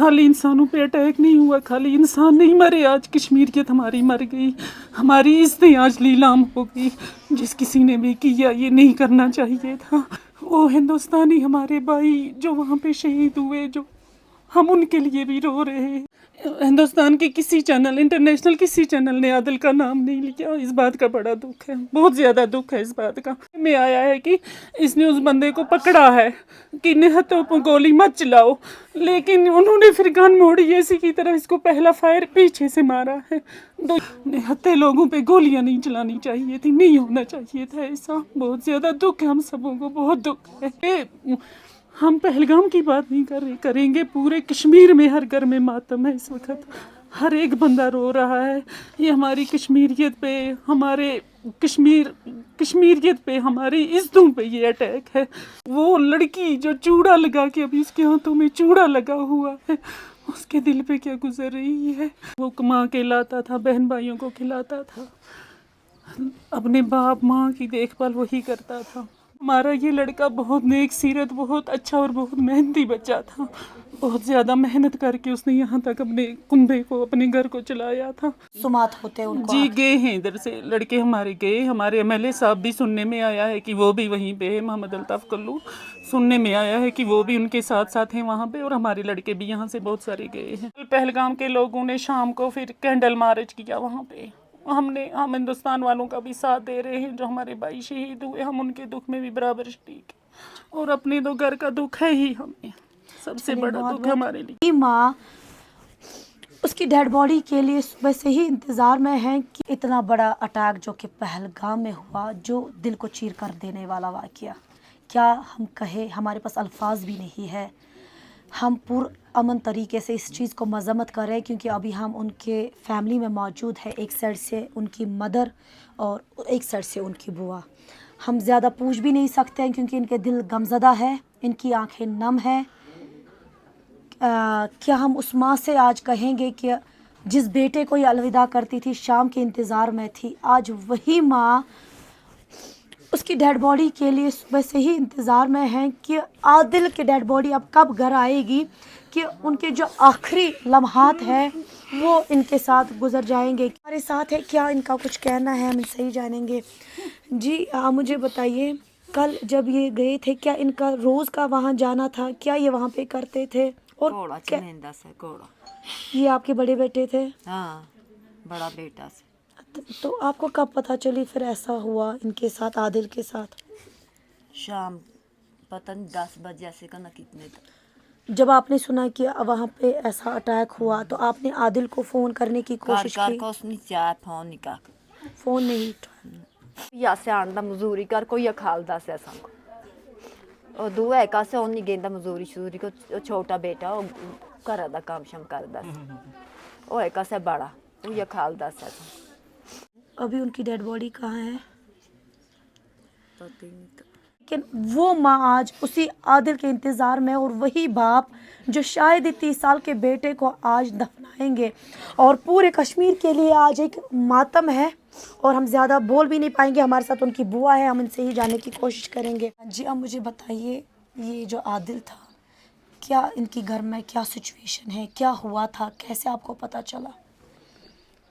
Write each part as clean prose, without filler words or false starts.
खाली इंसानों पे अटैक नहीं हुआ, खाली इंसान नहीं मरे, आज कश्मीरियत हमारी मर गई, हमारी इज़्ज़तें आज नीलाम हो गई। जिस किसी ने भी किया ये नहीं करना चाहिए था। वो हिंदुस्तानी हमारे भाई जो वहाँ पे शहीद हुए, जो हम उनके लिए भी रो रहे हैं। हिंदुस्तान के किसी चैनल, इंटरनेशनल किसी चैनल ने आदिल का नाम नहीं लिया। इस बात का बड़ा दुख है, बहुत ज़्यादा दुख है इस बात का। में आया है कि इसने उस बंदे को पकड़ा है कि निहत्तों पर गोली मत चलाओ, लेकिन उन्होंने फिर गन मोड़ी ऐसी की तरह इसको पहला फायर पीछे से मारा है। दो निहत्ते लोगों पे गोलियां नहीं चलानी चाहिए थी, नहीं होना चाहिए था ऐसा। बहुत ज़्यादा दुख है, हम सबों को बहुत दुख है। हम पहलगाम की बात नहीं करेंगे, पूरे कश्मीर में हर घर में मातम है इस वक्त, हर एक बंदा रो रहा है। ये हमारी कश्मीरियत पे, हमारे कश्मीरियत पे, हमारी इज़्ज़तों पे ये अटैक है। वो लड़की जो चूड़ा लगा के, अभी उसके हाथों में चूड़ा लगा हुआ है, उसके दिल पे क्या गुजर रही है। वो कमा के लाता था, बहन भाइयों को खिलाता था, अपने बाप माँ की देखभाल वही करता था। हमारा ये लड़का बहुत नेक सीरत, बहुत अच्छा और बहुत मेहनती बच्चा था। बहुत ज़्यादा मेहनत करके उसने यहाँ तक अपने कुंबे को, अपने घर को चलाया था। सुमात होते उनको जी गए हैं इधर से लड़के हमारे गए, हमारे एमएलए साहब भी सुनने में आया है कि वो भी वहीं पे है, मोहम्मद अल्ताफ़ कल्लू, सुनने में आया है कि वो भी उनके साथ साथ हैं वहाँ पे, और हमारे लड़के भी यहाँ से बहुत सारे गए हैं। पहलगाम के लोगों ने शाम को फिर कैंडल मार्च किया वहाँ पे। हम हिंदुस्तान वालों का भी साथ दे रहे हैं, जो हमारे भाई शहीद हुए, हम उनके दुख में भी बराबर शरीक हैं, और अपने तो घर का दुख है ही, हमें सबसे बड़ा दुख है हमारे लिए। माँ उसकी डेड बॉडी के लिए सुबह से ही इंतज़ार में है कि इतना बड़ा अटैक जो कि पहलगाम में हुआ, जो दिल को चीर कर देने वाला वाक़या, क्या हम कहे, हमारे पास अल्फाज भी नहीं है। हम पुरअमन तरीके से इस चीज़ को मज़म्मत कर रहे हैं, क्योंकि अभी हम उनके फैमिली में मौजूद है, एक साइड से उनकी मदर और एक साइड से उनकी बुआ। हम ज़्यादा पूछ भी नहीं सकते हैं, क्योंकि इनके दिल गमज़दा है, इनकी आंखें नम है। क्या हम उस माँ से आज कहेंगे कि जिस बेटे को ये अलविदा करती थी, शाम के इंतज़ार में थी, आज वही माँ उसकी डेड बॉडी के लिए सुबह से ही इंतज़ार में है कि आदिल की डेड बॉडी अब कब घर आएगी, कि उनके जो आखिरी लम्हात हैं वो इनके साथ गुजर जाएंगे। हमारे साथ है, क्या इनका कुछ कहना है, हम इनसे ही जानेंगे। जी आप मुझे बताइए, कल जब ये गए थे, क्या इनका रोज़ का वहाँ जाना था, क्या ये वहाँ पे करते थे? और क्या ये आपके बड़े बेटे थे? हाँ, बड़ा बेटा से। तो आपको कब पता चली फिर ऐसा हुआ इनके साथ, आदिल के साथ? शाम पता नहीं 10 बजे ऐसे का ना कितने तक। जब आपने सुना कि वहाँ पे ऐसा अटैक हुआ, तो आपने आदिल को फ़ोन करने की कोशिश की? को उसने चाहे फोन निकाल, फ़ोन नहीं उठाया। या से आंदा मजदूरी कर कोई खालदा से संग और दो है का से ओनी गेंदा मजदूरी शूरी को छोटा बेटा वो घर दा काम शम करदा ओ है का से बड़ा वो या खालदा से। अभी उनकी डेड बॉडी कहाँ है? पता नहीं। लेकिन वो माँ आज उसी आदिल के इंतज़ार में, और वही बाप जो शायद ही 30 साल के बेटे को आज दफनाएंगे, और पूरे कश्मीर के लिए आज एक मातम है। और हम ज़्यादा बोल भी नहीं पाएंगे, हमारे साथ उनकी बुआ है, हम इनसे ही जानने की कोशिश करेंगे। जी अब मुझे बताइए, ये जो आदिल था, क्या इनकी घर में क्या सिचुएशन है, क्या हुआ था, कैसे आपको पता चला?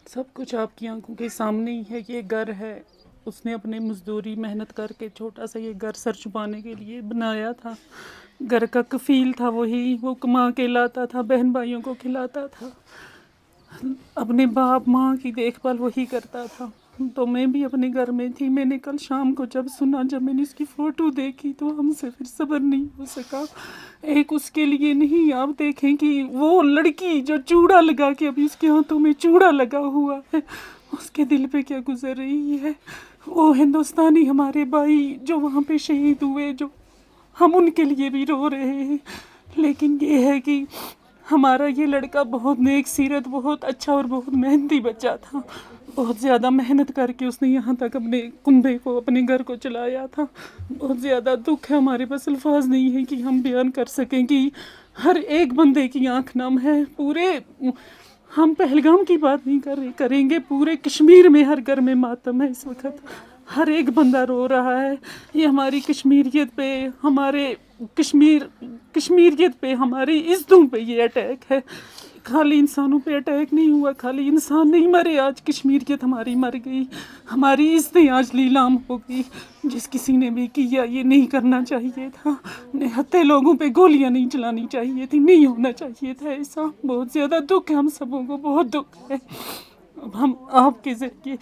सब कुछ आपकी आंखों के सामने ही है। ये घर है, उसने अपने मजदूरी मेहनत करके छोटा सा ये घर सर छुपाने के लिए बनाया था। घर का कफील था वही, वो कमा के लाता था, बहन भाइयों को खिलाता था, अपने बाप माँ की देखभाल वही करता था। तो मैं भी अपने घर में थी। मैंने कल शाम को जब सुना, जब मैंने उसकी फ़ोटो देखी, तो हमसे फिर सब्र नहीं हो सका। एक उसके लिए नहीं, आप देखें कि वो लड़की जो चूड़ा लगा के, अभी उसके हाथों में चूड़ा लगा हुआ है, उसके दिल पे क्या गुजर रही है। वो हिंदुस्तानी हमारे भाई जो वहाँ पे शहीद हुए, जो हम उनके लिए भी रो रहे हैं। लेकिन ये है कि हमारा ये लड़का बहुत नेक सीरत, बहुत अच्छा और बहुत मेहनती बच्चा था। बहुत ज़्यादा मेहनत करके उसने यहाँ तक अपने कुंबे को, अपने घर को चलाया था। बहुत ज़्यादा दुख है, हमारे पास अल्फाज नहीं है कि हम बयान कर सकें कि हर एक बंदे की आँख नम है। पूरे हम पहलगाम की बात नहीं करेंगे, पूरे कश्मीर में हर घर में मातम है इस वक्त, हर एक बंदा रो रहा है। ये हमारी कश्मीरियत पे, हमारे कश्मीरियत पे, हमारी इज्जतों पे ये अटैक है। खाली इंसानों पे अटैक नहीं हुआ, खाली इंसान नहीं मरे, आज कश्मीरियत हमारी मर गई, हमारी इज्जतें आज नीलाम हो गई। जिस किसी ने भी किया ये नहीं करना चाहिए था, निहत्थे लोगों पे गोलियां नहीं चलानी चाहिए थी, नहीं होना चाहिए था ऐसा। बहुत ज़्यादा दुख है, हम सबों को बहुत दुख है। अब हम आपके ज़रिए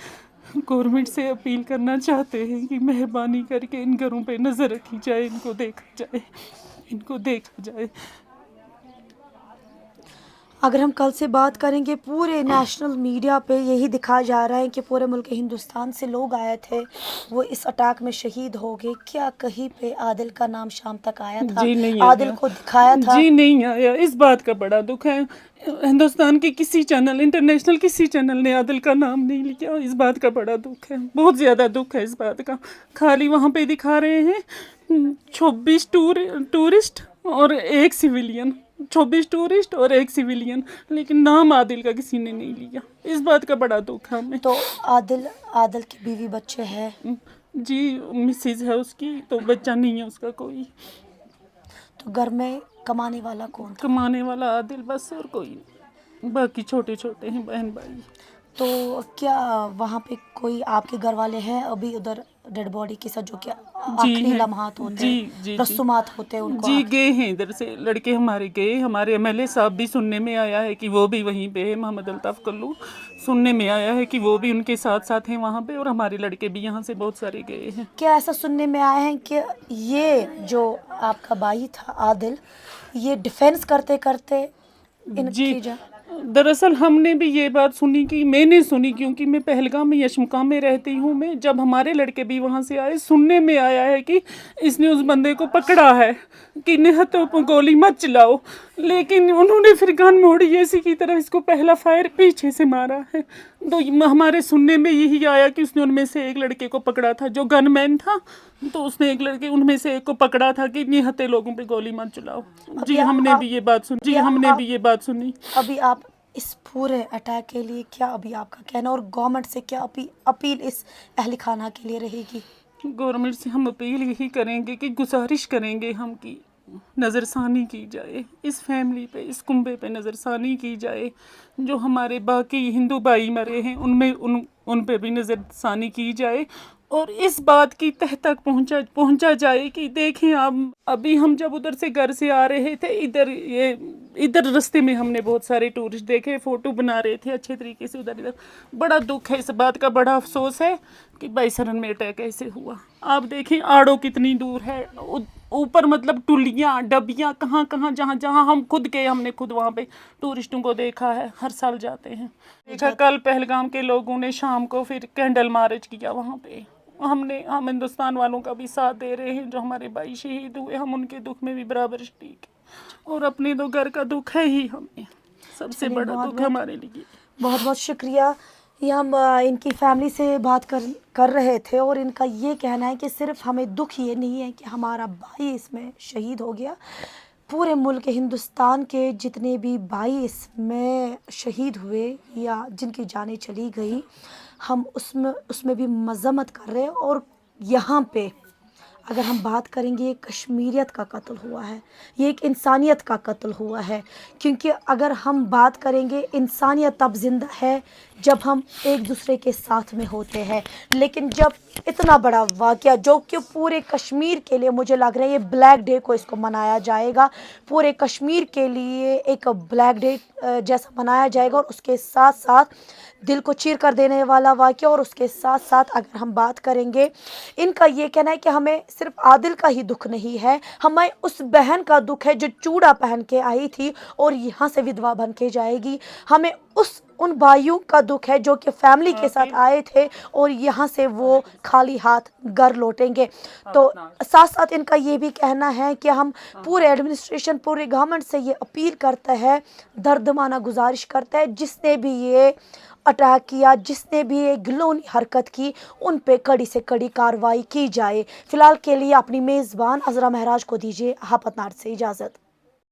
गवर्नमेंट से अपील करना चाहते हैं कि मेहरबानी करके इन घरों पे नज़र रखी जाए, इनको देखा जाए। अगर हम कल से बात करेंगे, पूरे नेशनल मीडिया पे यही दिखाया जा रहा है कि पूरे मुल्क हिंदुस्तान से लोग आए थे, वो इस अटैक में शहीद हो गए। क्या कहीं पे आदिल का नाम शाम तक आया था? जी नहीं आदिल आया। को दिखाया था? जी नहीं आया। इस बात का बड़ा दुख है, हिंदुस्तान के किसी चैनल, इंटरनेशनल किसी चैनल ने आदिल का नाम नहीं लिया। इस बात का बड़ा दुख है, बहुत ज़्यादा दुख है इस बात का। खाली वहाँ पे दिखा रहे हैं 26 टूरिस्ट और एक सिविलियन, 26 टूरिस्ट और एक सिविलियन, लेकिन नाम आदिल का किसी ने नहीं लिया। इस बात का बड़ा दुख है हमें। तो आदिल की बीवी बच्चे हैं? जी मिसेज है उसकी, तो बच्चा नहीं है उसका कोई। तो घर में कमाने वाला कौन था? कमाने वाला आदिल बस, और कोई नहीं, बाकी छोटे छोटे हैं बहन भाई। तो क्या वहाँ पे कोई आपके घर वाले हैं अभी उधर डेड बॉडी के साथ, जो कि आखिरी हैं। लम्हात होते जी, हैं, जी, जी। रसूमात होते हैं उनको? जी गए हैं इधर से लड़के हमारे गए, हमारे एमएलए साहब भी सुनने में आया है कि वो भी वहीं पे है, मोहम्मद अल्ताफ कल्लू, सुनने में आया है कि वो भी उनके साथ साथ हैं वहाँ पे, और हमारे लड़के भी यहाँ से बहुत सारे गए हैं। क्या ऐसा सुनने में आया है कि ये जो आपका भाई था आदिल, ये डिफेंस करते करते जी इनकी दरअसल हमने भी ये बात सुनी, कि मैंने सुनी, क्योंकि मैं पहलगाम में यशमुकाम में रहती हूँ मैं, जब हमारे लड़के भी वहाँ से आए, सुनने में आया है कि इसने उस बंदे को पकड़ा है कि निहत्थों पर गोली मत चलाओ, लेकिन उन्होंने फिर गन मोड़ी ऐसी की तरह इसको पहला फायर पीछे से मारा है। तो हमारे सुनने में यही आया कि उसने उनमें से एक लड़के को पकड़ा था जो गनमैन था, तो उसने एक लड़के उनमें से एक को पकड़ा था कि निहत्थे लोगों पे गोली मत चलाओ। जी हमने भी ये बात सुनी। जी हमने भी ये बात सुनी। अभी आप इस पूरे अटैक के लिए क्या अभी आपका कहना, और गवर्नमेंट से क्या अपील इस अहल खाना के लिए रहेगी? गवर्नमेंट से हम अपील यही करेंगे कि गुजारिश करेंगे हम कि नज़रसानी की जाए इस फैमिली पे, इस कुंबे पे नज़रसानी की जाए। जो हमारे बाकी हिंदू भाई मरे हैं उनमें उन पे भी नज़रसानी की जाए, और इस बात की तह तक पहुंचा जाए कि देखें आप, अभी हम जब उधर से घर से आ रहे थे, इधर रास्ते में हमने बहुत सारे टूरिस्ट देखे, फ़ोटो बना रहे थे अच्छे तरीके से उधर इधर। बड़ा दुख है, इस बात का बड़ा अफसोस है कि बाईसरन में अटैक ऐसे हुआ। आप देखें आड़ो कितनी दूर है, ऊपर मतलब टुलियाँ डबियाँ कहाँ कहाँ, जहाँ हम खुद गए, हमने खुद वहाँ पे टूरिस्टों को देखा है, हर साल जाते हैं। देखा कल पहलगाम के लोगों ने शाम को फिर कैंडल मार्च किया वहाँ पे। हम हिंदुस्तान वालों का भी साथ दे रहे हैं, जो हमारे भाई शहीद हुए, हम उनके दुख में भी बराबर शरीक हैं, और अपने तो घर का दुख है ही हमें, सबसे बड़ा दुख हमारे लिए। बहुत बहुत शुक्रिया। ये हम इनकी फैमिली से बात कर रहे थे, और इनका ये कहना है कि सिर्फ हमें दुख ये नहीं है कि हमारा भाई इसमें शहीद हो गया, पूरे मुल्क हिंदुस्तान के जितने भी भाई इसमें शहीद हुए या जिनकी जानें चली गई, हम उसमें भी मज़म्मत कर रहे हैं। और यहाँ पे अगर हम बात करेंगे, ये कश्मीरियत का कत्ल हुआ है, ये एक इंसानियत का कत्ल हुआ है, क्योंकि अगर हम बात करेंगे इंसानियत तब ज़िंदा है जब हम एक दूसरे के साथ में होते हैं। लेकिन जब इतना बड़ा वाक़या जो कि पूरे कश्मीर के लिए, मुझे लग रहा है ये ब्लैक डे को इसको मनाया जाएगा, पूरे कश्मीर के लिए एक ब्लैक डे जैसा मनाया जाएगा, और उसके साथ साथ दिल को चीर कर देने वाला वाक़या। और उसके साथ साथ अगर हम बात करेंगे, इनका ये कहना है कि हमें सिर्फ आदिल का ही दुख नहीं है, हमें उस बहन का दुख है जो चूड़ा पहन के आई थी और यहाँ से विधवा बन के जाएगी, हमें उन भाइयों का दुख है जो कि फैमिली के साथ आए थे और यहाँ से वो खाली हाथ घर लौटेंगे। तो साथ साथ इनका ये भी कहना है कि हम पूरे एडमिनिस्ट्रेशन, पूरे गवर्नमेंट से ये अपील करता है, दर्दमाना गुजारिश करता है, जिसने भी ये अटैक किया, जिसने भी ये घिनौनी हरकत की, उन पे कड़ी से कड़ी कार्रवाई की जाए। फ़िलहाल के लिए अपनी मेज़बान अज़रा महराज को दीजिए हापतनाट से इजाज़त।